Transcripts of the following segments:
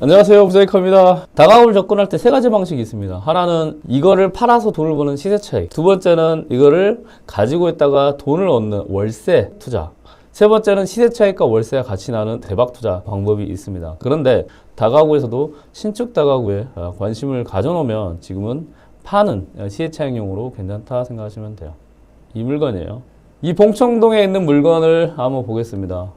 안녕하세요, 부자이커입니다. 다가구를 접근할 때 세 가지 방식이 있습니다. 하나는 이거를 팔아서 돈을 버는 시세 차익. 두 번째는 이거를 가지고 있다가 돈을 얻는 월세 투자. 세 번째는 시세 차익과 월세가 같이 나는 대박 투자 방법이 있습니다. 그런데 다가구에서도 신축 다가구에 관심을 가져놓으면 지금은 파는 시세 차익용으로 괜찮다 생각하시면 돼요. 이 물건이에요. 이 봉청동에 있는 물건을 한번 보겠습니다.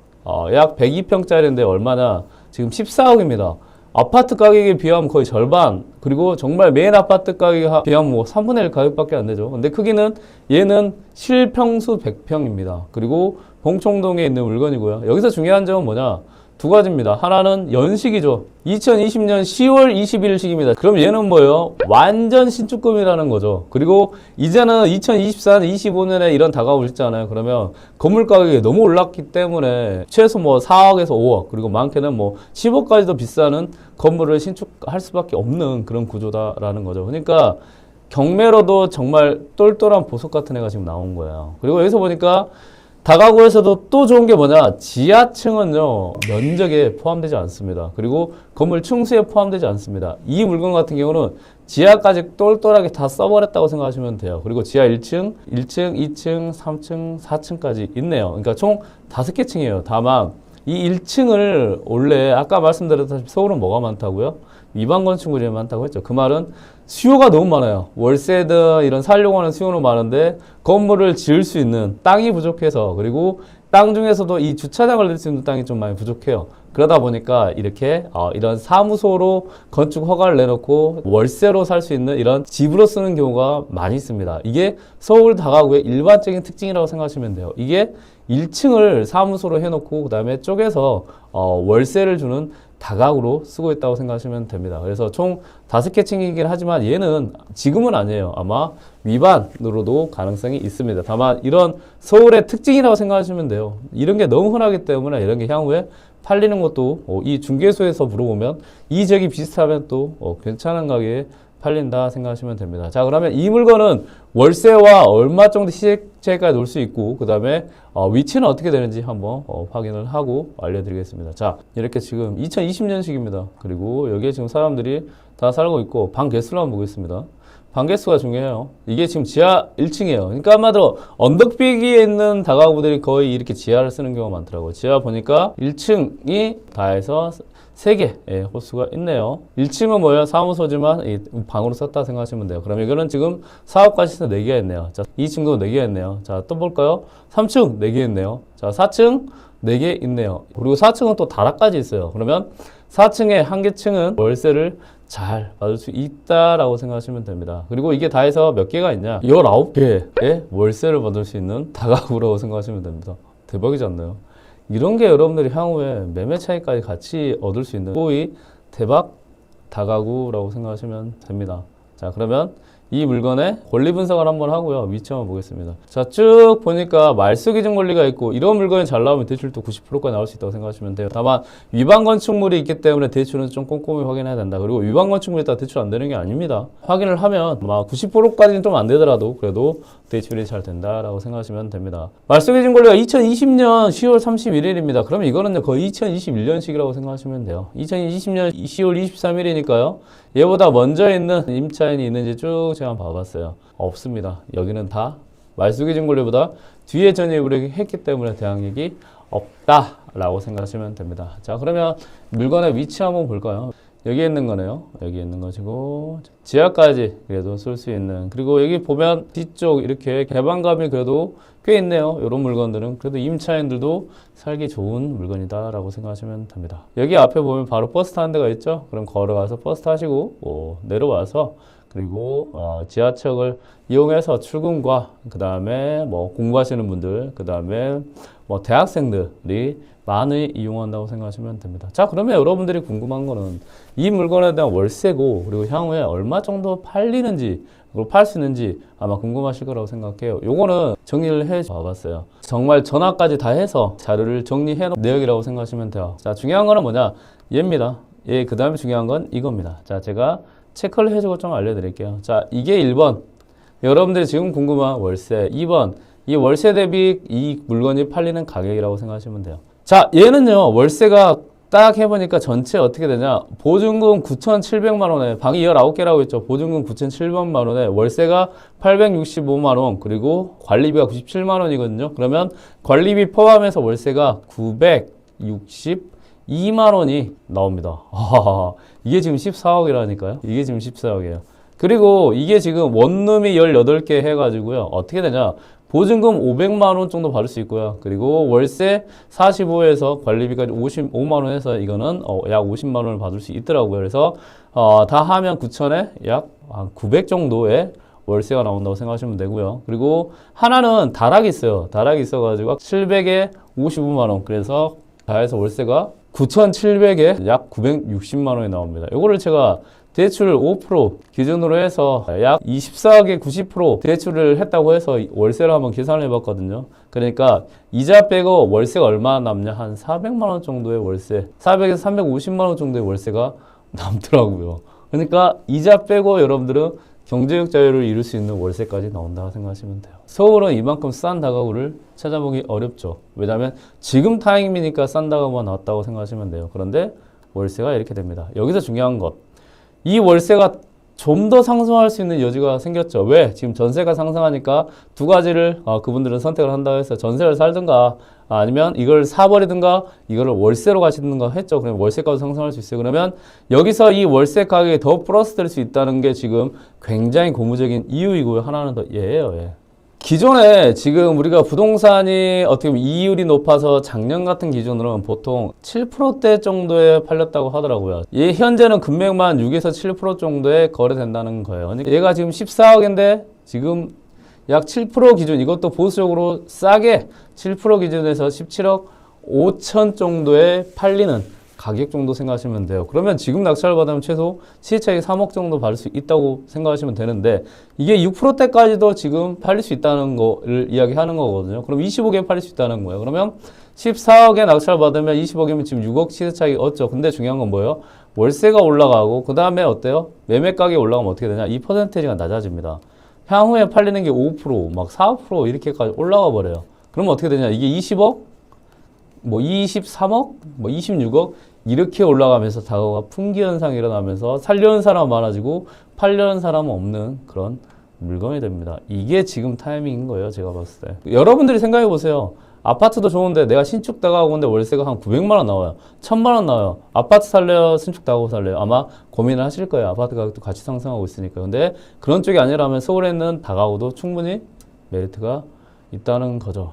약 102평짜리인데 얼마나? 지금 14억입니다. 아파트 가격에 비하면 거의 절반, 그리고 정말 메인 아파트 가격에 비하면 뭐 3분의 1 가격밖에 안 되죠. 근데 크기는 얘는 실평수 100평입니다. 그리고 봉청동에 있는 물건이고요. 여기서 중요한 점은 뭐냐? 두 가지입니다. 하나는 연식이죠. 2020년 10월 21일식입니다. 그럼 얘는 뭐예요? 완전 신축금이라는 거죠. 그리고 이제는 2024년, 25년에 이런 다가오고 있잖아요. 그러면 건물 가격이 너무 올랐기 때문에 최소 뭐 4억에서 5억, 그리고 많게는 뭐 10억까지도 비싸는 건물을 신축할 수밖에 없는 그런 구조다라는 거죠. 그러니까 경매로도 정말 똘똘한 보석 같은 애가 지금 나온 거예요. 그리고 여기서 보니까 다가구에서도 또 좋은 게 뭐냐? 지하층은요, 면적에 포함되지 않습니다. 그리고 건물 층수에 포함되지 않습니다. 이 물건 같은 경우는 지하까지 똘똘하게 다 써버렸다고 생각하시면 돼요. 그리고 지하 1층, 2층, 3층, 4층까지 있네요. 그러니까 총 5개 층이에요. 다만 이 1층을 원래 아까 말씀드렸다시피 서울은 뭐가 많다고요? 위반 건축물이 많다고 했죠. 그 말은 수요가 너무 많아요. 월세든 이런 살려고 하는 수요는 많은데 건물을 지을 수 있는 땅이 부족해서, 그리고 땅 중에서도 이 주차장을 낼 수 있는 땅이 좀 많이 부족해요. 그러다 보니까 이렇게 이런 사무소로 건축 허가를 내놓고 월세로 살 수 있는 이런 집으로 쓰는 경우가 많이 있습니다. 이게 서울 다가구의 일반적인 특징이라고 생각하시면 돼요. 이게 1층을 사무소로 해놓고 그 다음에 쪼개서 월세를 주는 다가구로 쓰고 있다고 생각하시면 됩니다. 그래서 총 5개 층이긴 하지만 얘는 지금은 아니에요. 아마 위반으로도 가능성이 있습니다. 다만 이런 서울의 특징이라고 생각하시면 돼요. 이런 게 너무 흔하기 때문에 이런 게 향후에 팔리는 것도 이 중개소에서 물어보면 이 지역이 비슷하면 또 괜찮은 가격에 팔린다 생각하시면 됩니다. 자, 그러면 이 물건은 월세와 얼마 정도 시세까지 놓을 수 있고, 그 다음에 위치는 어떻게 되는지 한번 확인을 하고 알려드리겠습니다. 자, 이렇게 지금 2020년식입니다. 그리고 여기에 지금 사람들이 다 살고 있고, 방 개수를 한번 보겠습니다. 방 개수가 중요해요. 이게 지금 지하 1층이에요. 그러니까 한마디로 언덕비기에 있는 다가구들이 거의 이렇게 지하를 쓰는 경우가 많더라고요. 지하 보니까 1층이 다 해서 3개 호수가 있네요. 1층은 뭐예요? 사무소지만 방으로 썼다 생각하시면 돼요. 그럼 이거는 지금 사업까지 해서 4개가 있네요. 자, 2층도 4개가 있네요. 자, 또 볼까요? 3층 4개 있네요. 자, 4층 4개 있네요. 그리고 4층은 또 다락까지 있어요. 그러면 4층에 한 개 층은 월세를 잘 받을 수 있다라고 생각하시면 됩니다. 그리고 이게 다 해서 몇 개가 있냐? 19개의 월세를 받을 수 있는 다가구라고 생각하시면 됩니다. 대박이지 않나요? 이런 게 여러분들이 향후에 매매 차익까지 같이 얻을 수 있는 소위 대박 다가구라고 생각하시면 됩니다. 자, 그러면 이 물건의 권리 분석을 한번 하고요. 위치 한번 보겠습니다. 자, 쭉 보니까 말소 기준 권리가 있고, 이런 물건이 잘 나오면 대출도 90%까지 나올 수 있다고 생각하시면 돼요. 다만 위반 건축물이 있기 때문에 대출은 좀 꼼꼼히 확인해야 된다. 그리고 위반 건축물이 있다가 대출 안 되는 게 아닙니다. 확인을 하면 아마 90%까지는 좀 안 되더라도 그래도 대출이 잘 된다라고 생각하시면 됩니다. 말소 기준 권리가 2020년 10월 31일입니다. 그러면 이거는 거의 2021년식이라고 생각하시면 돼요. 2020년 10월 23일이니까요. 얘보다 먼저 있는 임차인이 있는지 쭉 제가 한번 봐봤어요. 없습니다. 여기는 다 말소 기준 권리보다 뒤에 전입을 했기 때문에 대항력이 없다라고 생각하시면 됩니다. 자, 그러면 물건의 위치 한번 볼까요? 여기에 있는 거네요. 여기 있는 것이고, 지하까지 그래도 쓸 수 있는, 그리고 여기 보면 뒤쪽 이렇게 개방감이 그래도 꽤 있네요. 이런 물건들은 그래도 임차인들도 살기 좋은 물건이다 라고 생각하시면 됩니다. 여기 앞에 보면 바로 버스 타는 데가 있죠. 그럼 걸어가서 버스 타시고 내려와서, 그리고 지하철을 이용해서 출근과 그 다음에 뭐 공부하시는 분들, 그 다음에 뭐 대학생들이 많이 이용한다고 생각하시면 됩니다. 자, 그러면 여러분들이 궁금한 거는 이 물건에 대한 월세고, 그리고 향후에 얼마 정도 팔리는지, 그리고 팔 수 있는지 아마 궁금하실 거라고 생각해요. 요거는 정리를 해 봐봤어요. 정말 전화까지 다 해서 자료를 정리해 놓은 내역이라고 생각하시면 돼요. 자, 중요한 거는 뭐냐? 얘입니다. 예, 그 다음에 중요한 건 이겁니다. 자, 제가 체크를 해주고 좀 알려드릴게요. 자, 이게 1번. 여러분들이 지금 궁금한 월세. 2번. 이 월세 대비 이 물건이 팔리는 가격이라고 생각하시면 돼요. 자, 얘는요, 월세가 딱 해보니까 전체 어떻게 되냐. 보증금 9,700만 원에, 방이 19개라고 했죠. 보증금 9,700만 원에 월세가 865만 원, 그리고 관리비가 97만 원이거든요. 그러면 관리비 포함해서 월세가 962만 원이 나옵니다. 이게 지금 14억이라니까요. 이게 지금 14억이에요. 그리고 이게 지금 원룸이 18개 해가지고요. 어떻게 되냐. 보증금 500만 원 정도 받을 수 있고요. 그리고 월세 45에서 관리비까지 55만 원 해서 이거는 약 50만 원을 받을 수 있더라고요. 그래서 다 하면 9천에 약 900 정도의 월세가 나온다고 생각하시면 되고요. 그리고 하나는 다락이 있어요. 다락이 있어가지고 700에 55만 원. 그래서 다 해서 월세가 9,700에 약 960만 원이 나옵니다. 이거를 제가 대출 5% 기준으로 해서 약 24억에 90% 대출을 했다고 해서 월세를 한번 계산을 해봤거든요. 그러니까 이자 빼고 월세가 얼마나 남냐? 한 400만 원 정도의 월세, 400에서 350만 원 정도의 월세가 남더라고요. 그러니까 이자 빼고 여러분들은 경제적 자유를 이룰 수 있는 월세까지 나온다고 생각하시면 돼요. 서울은 이만큼 싼 다가구를 찾아보기 어렵죠. 왜냐하면 지금 타임이니까 싼 다가구가 나왔다고 생각하시면 돼요. 그런데 월세가 이렇게 됩니다. 여기서 중요한 것. 이 월세가 좀 더 상승할 수 있는 여지가 생겼죠. 왜? 지금 전세가 상승하니까 두 가지를 그분들은 선택을 한다고 해서 전세를 살든가 아니면 이걸 사버리든가 이거를 월세로 가시든가 했죠. 그러면 월세가도 상승할 수 있어요. 그러면 여기서 이 월세 가격이 더 플러스 될 수 있다는 게 지금 굉장히 고무적인 이유이고요. 하나는 더 얘예요. 얘. 기존에 지금 우리가 부동산이 어떻게 보면 이율이 높아서 작년 같은 기준으로는 보통 7%대 정도에 팔렸다고 하더라고요. 얘 현재는 금액만 6에서 7% 정도에 거래된다는 거예요. 얘가 지금 14억인데 지금 약 7% 기준, 이것도 보수적으로 싸게 7% 기준에서 17억 5천 정도에 팔리는 가격 정도 생각하시면 돼요. 그러면 지금 낙찰을 받으면 최소 시세차익 3억 정도 받을 수 있다고 생각하시면 되는데 이게 6%대까지도 지금 팔릴 수 있다는 거를 이야기하는 거거든요. 그럼 25억에 팔릴 수 있다는 거예요. 그러면 14억에 낙찰을 받으면 20억이면 지금 6억 시세차익 얻죠. 근데 중요한 건 뭐예요? 월세가 올라가고 그 다음에 어때요? 매매 가격이 올라가면 어떻게 되냐? 이 퍼센테이지가 낮아집니다. 향후에 팔리는 게 5%, 막 4% 이렇게까지 올라가 버려요. 그러면 어떻게 되냐? 이게 20억? 뭐 23억? 뭐 26억? 이렇게 올라가면서 다가가 풍기 현상이 일어나면서 살려는 사람은 많아지고 팔려는 사람은 없는 그런 물건이 됩니다. 이게 지금 타이밍인 거예요. 제가 봤을 때. 여러분들이 생각해 보세요. 아파트도 좋은데 내가 신축 다가구인데 월세가 한 900만 원 나와요. 1000만 원 나와요. 아파트 살래요? 신축 다가구 살래요? 아마 고민을 하실 거예요. 아파트 가격도 같이 상승하고 있으니까. 근데 그런 쪽이 아니라면 서울에 있는 다가구도 충분히 메리트가 있다는 거죠.